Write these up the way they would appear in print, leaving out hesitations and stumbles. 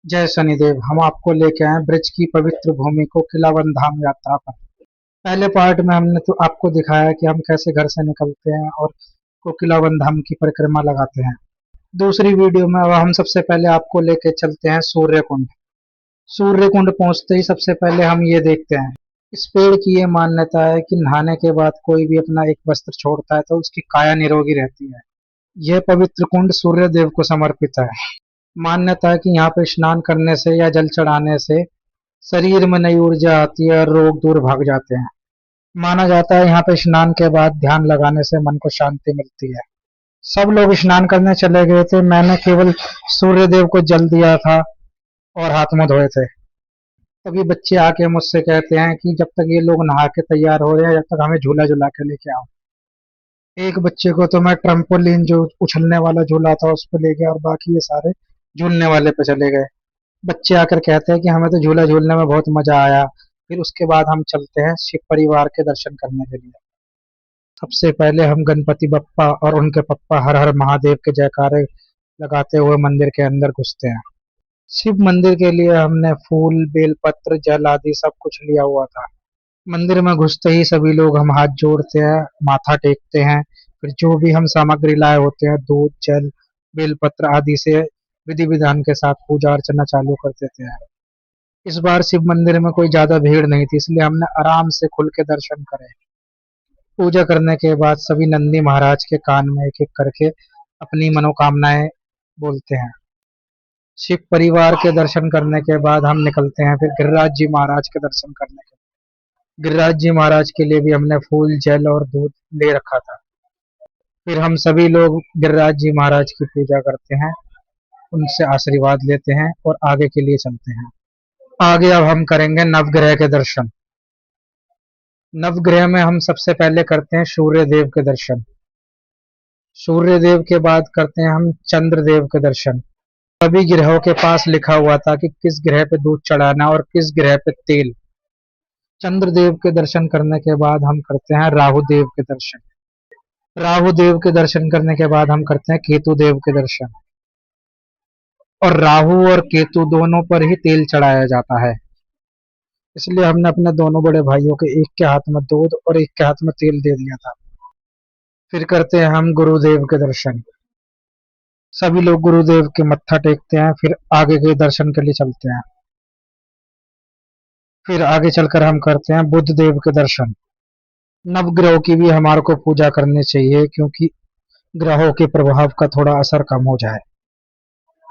जय शनिदेव। हम आपको लेके आए ब्रज की पवित्र भूमि को किलावन धाम यात्रा पर। पहले पार्ट में हमने तो आपको दिखाया कि हम कैसे घर से निकलते हैं और कोकिलावन धाम की परिक्रमा लगाते हैं। दूसरी वीडियो में अब हम सबसे पहले आपको लेके चलते हैं सूर्य कुंड। सूर्य कुंड पहुंचते ही सबसे पहले हम ये देखते हैं, इस पेड़ की ये मान्यता है कि नहाने के बाद कोई भी अपना एक वस्त्र छोड़ता है तो उसकी काया निरोगी रहती है। यह पवित्र कुंड सूर्य देव को समर्पित है। मान्यता है कि यहाँ पे स्नान करने से या जल चढ़ाने से शरीर में नई ऊर्जा आती है और रोग दूर भाग जाते हैं। माना जाता है यहाँ पे स्नान के बाद ध्यान लगाने से मन को शांति मिलती है। सब लोग स्नान करने चले गए थे, मैंने केवल सूर्य देव को जल दिया था और हाथ मुंह धोए थे। तभी बच्चे आके मुझसे कहते हैं कि जब तक ये लोग नहा के तैयार हो रहे हैं, जब तक हमें झूला झुला के लेके आओ। एक बच्चे को तो मैं ट्रम्पोलिन जो उछलने वाला झूला था उस पर ले गया और बाकी ये सारे झूलने वाले पे चले गए। बच्चे आकर कहते हैं कि हमें तो झूला झूलने में बहुत मजा आया। फिर उसके बाद हम चलते हैं शिव परिवार के दर्शन करने के लिए। सबसे पहले हम गणपति बप्पा और उनके पप्पा हर हर महादेव के जयकारे लगाते हुए मंदिर के अंदर घुसते हैं। शिव मंदिर के लिए हमने फूल, बेलपत्र, जल आदि सब कुछ लिया हुआ था। मंदिर में घुसते ही सभी लोग हम हाथ जोड़ते हैं, माथा टेकते हैं। फिर जो भी हम सामग्री लाए होते हैं, दूध, जल, बेलपत्र आदि से विधि विधान के साथ पूजा अर्चना चालू कर देते हैं। इस बार शिव मंदिर में कोई ज्यादा भीड़ नहीं थी, इसलिए हमने आराम से खुल के दर्शन करे। पूजा करने के बाद सभी नंदी महाराज के कान में एक एक करके अपनी मनोकामनाएं बोलते हैं। शिव परिवार के दर्शन करने के बाद हम निकलते हैं फिर गिरिराज जी महाराज के दर्शन करने के। गिरिराज जी महाराज के लिए भी हमने फूल, जल और दूध ले रखा था। फिर हम सभी लोग गिरिराज जी महाराज की पूजा करते हैं, उनसे आशीर्वाद लेते हैं और आगे के लिए चलते हैं। आगे अब हम करेंगे नवग्रह के दर्शन। नवग्रह में हम सबसे पहले करते हैं सूर्य देव के दर्शन। सूर्य देव के बाद करते हैं हम चंद्र देव के दर्शन। सभी ग्रहों के पास लिखा हुआ था कि किस ग्रह पे दूध चढ़ाना और किस ग्रह पे तेल। चंद्र देव के दर्शन करने के बाद हम करते हैं राहु देव के दर्शन। राहु देव के दर्शन करने के बाद हम करते हैं केतु देव के दर्शन। और राहु और केतु दोनों पर ही तेल चढ़ाया जाता है, इसलिए हमने अपने दोनों बड़े भाइयों के एक के हाथ में दूध और एक के हाथ में तेल दे दिया था। फिर करते हैं हम गुरुदेव के दर्शन। सभी लोग गुरुदेव के मत्था टेकते हैं, फिर आगे के दर्शन के लिए चलते हैं। फिर आगे चलकर हम करते हैं बुध देव के दर्शन। नवग्रहों की भी हमारे को पूजा करनी चाहिए, क्योंकि ग्रहों के प्रभाव का थोड़ा असर कम हो जाए।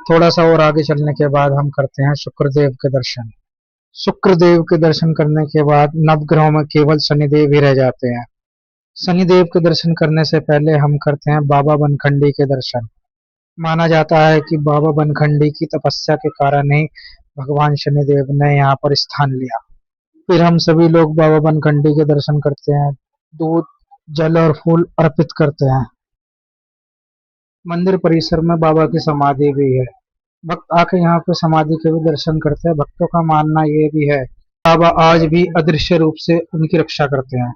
थोड़ा सा और आगे चलने के बाद हम करते हैं शुक्रदेव के दर्शन। शुक्रदेव के दर्शन करने के बाद नवग्रहों में केवल शनिदेव ही रह जाते हैं। शनिदेव के दर्शन करने से पहले हम करते हैं बाबा बनखंडी के दर्शन। माना जाता है कि बाबा बनखंडी की तपस्या के कारण ही भगवान शनिदेव ने यहाँ पर स्थान लिया। फिर हम सभी लोग बाबा बनखंडी के दर्शन करते हैं, दूध, जल और फूल अर्पित करते हैं। मंदिर परिसर में बाबा की समाधि भी है। भक्त आके यहाँ पे समाधि के भी दर्शन करते हैं। भक्तों का मानना ये भी है, बाबा आज भी अदृश्य रूप से उनकी रक्षा करते हैं।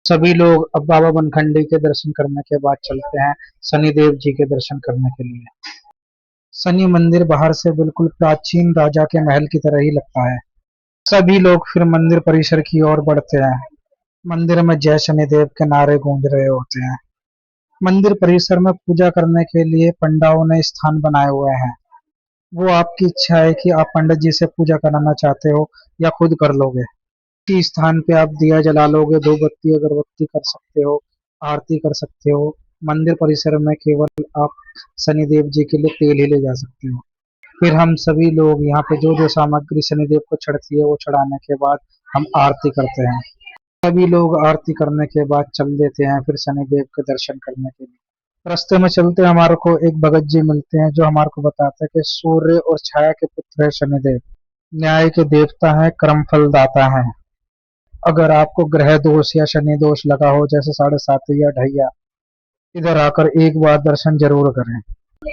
सभी लोग अब बाबा बनखंडी के दर्शन करने के बाद चलते हैं शनिदेव जी के दर्शन करने के लिए। शनि मंदिर बाहर से बिल्कुल प्राचीन राजा के महल की तरह ही लगता है। सभी लोग फिर मंदिर परिसर की ओर बढ़ते हैं। मंदिर में जय शनिदेव के नारे गूंज रहे होते हैं। मंदिर परिसर में पूजा करने के लिए पंडाओं ने स्थान बनाए हुए हैं। वो आपकी इच्छा है कि आप पंडित जी से पूजा कराना चाहते हो या खुद कर लोगे। इसी स्थान पे आप दिया जला लोगे, दो बत्ती अगरबत्ती कर सकते हो, आरती कर सकते हो। मंदिर परिसर में केवल आप शनिदेव जी के लिए तेल ही ले जा सकते हो। फिर हम सभी लोग यहाँ पे जो जो सामग्री शनिदेव को चढ़ती है वो चढ़ाने के बाद हम आरती करते हैं। सभी लोग आरती करने के बाद चल देते हैं फिर शनिदेव के दर्शन करने के लिए। रास्ते में चलते हमारे को एक भगत जी मिलते हैं, जो हमारे को बताते हैं कि सूर्य और छाया के पुत्र है शनिदेव, न्याय के देवता है, कर्म फल दाता है। अगर आपको ग्रह दोष या शनि दोष लगा हो, जैसे साढ़े सात या ढैया, इधर आकर एक बार दर्शन जरूर करें।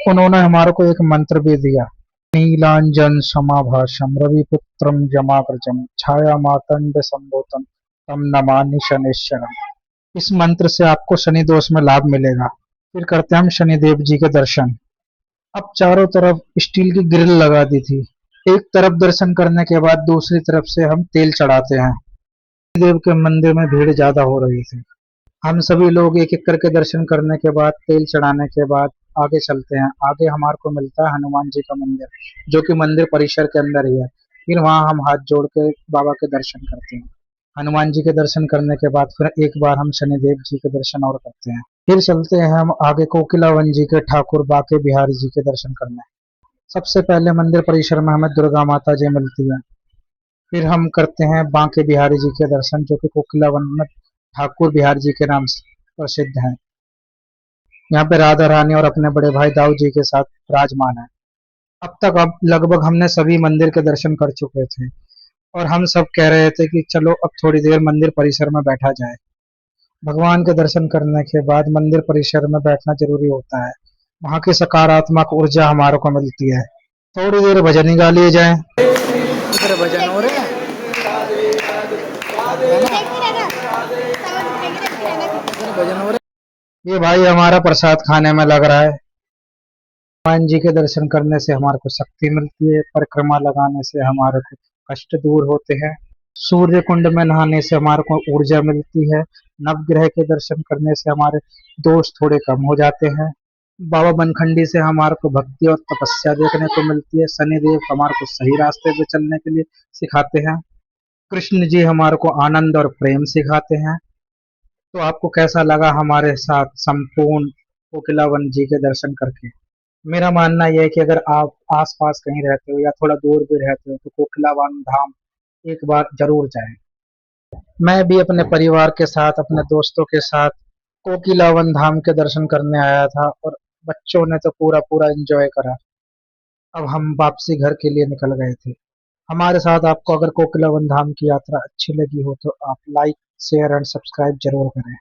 उन्होंने हमारे को एक मंत्र भी दिया, नीलांजन समाभाषम रविपुत्रम जमाग्रजम छाया मातंड संभूतम तम नमानि शनिश्चरम। इस मंत्र से आपको शनि दोष में लाभ मिलेगा। फिर करते हैं हम शनिदेव जी के दर्शन। अब चारों तरफ स्टील की ग्रिल लगा दी थी। एक तरफ दर्शन करने के बाद दूसरी तरफ से हम तेल चढ़ाते हैं। देव के मंदिर में भीड़ ज्यादा हो रही थी। हम सभी लोग एक एक करके दर्शन करने के बाद तेल चढ़ाने के बाद आगे चलते हैं। आगे हमारे को मिलता है हनुमान जी का मंदिर, जो कि मंदिर परिसर के अंदर ही है। फिर वहां हम हाथ जोड़ के बाबा के दर्शन करते हैं। हनुमान जी के दर्शन करने के बाद फिर एक बार हम शनिदेव जी के दर्शन और करते हैं। फिर चलते हैं हम आगे कोकिलावन जी के ठाकुर बाके बिहारी जी के दर्शन करने। सबसे पहले मंदिर परिसर में हमें दुर्गा माता जी मिलती है। फिर हम करते हैं बांके बिहारी जी के दर्शन, जो कि कोकिलावन में ठाकुर बिहारी जी के नाम से प्रसिद्ध हैं। यहाँ पे राधा रानी और अपने बड़े भाई दाऊ जी के साथ विराजमान है। अब लगभग हमने सभी मंदिर के दर्शन कर चुके थे और हम सब कह रहे थे कि चलो अब थोड़ी देर मंदिर परिसर में बैठा जाए। भगवान के दर्शन करने के बाद मंदिर परिसर में बैठना जरूरी होता है। वहाँ की सकारात्मक ऊर्जा हमारे को मिलती है। थोड़ी देर भजन ही गा लिए जाए। इधर भजन हो रहे हैं, भजन हो रहे हैं। ये भाई हमारा प्रसाद खाने में लग रहा है। हनुमान जी के दर्शन करने से हमारे को शक्ति मिलती है। परिक्रमा लगाने से हमारे को कष्ट दूर होते हैं। सूर्य कुंड में नहाने से हमारे को ऊर्जा मिलती है। नवग्रह के दर्शन करने से हमारे दोष थोड़े कम हो जाते हैं। बाबा बनखंडी से हमारे को भक्ति और तपस्या देखने को मिलती है। शनिदेव हमारे को सही रास्ते पे चलने के लिए सिखाते हैं। कृष्ण जी हमारे को आनंद और प्रेम सिखाते हैं। तो आपको कैसा लगा हमारे साथ संपूर्ण कोकिलावन जी के दर्शन करके? मेरा मानना यह है कि अगर आप आस-पास कहीं रहते हो या थोड़ा दूर भी रहते हो तो कोकिलावन धाम एक बार जरूर जाएं। मैं भी अपने परिवार के साथ, अपने दोस्तों के साथ कोकिलावन धाम के दर्शन करने आया था और बच्चों ने तो पूरा पूरा एंजॉय करा। अब हम वापसी घर के लिए निकल गए थे। हमारे साथ आपको अगर कोकिलावन धाम की यात्रा अच्छी लगी हो तो आप लाइक, शेयर एंड सब्सक्राइब जरूर करें।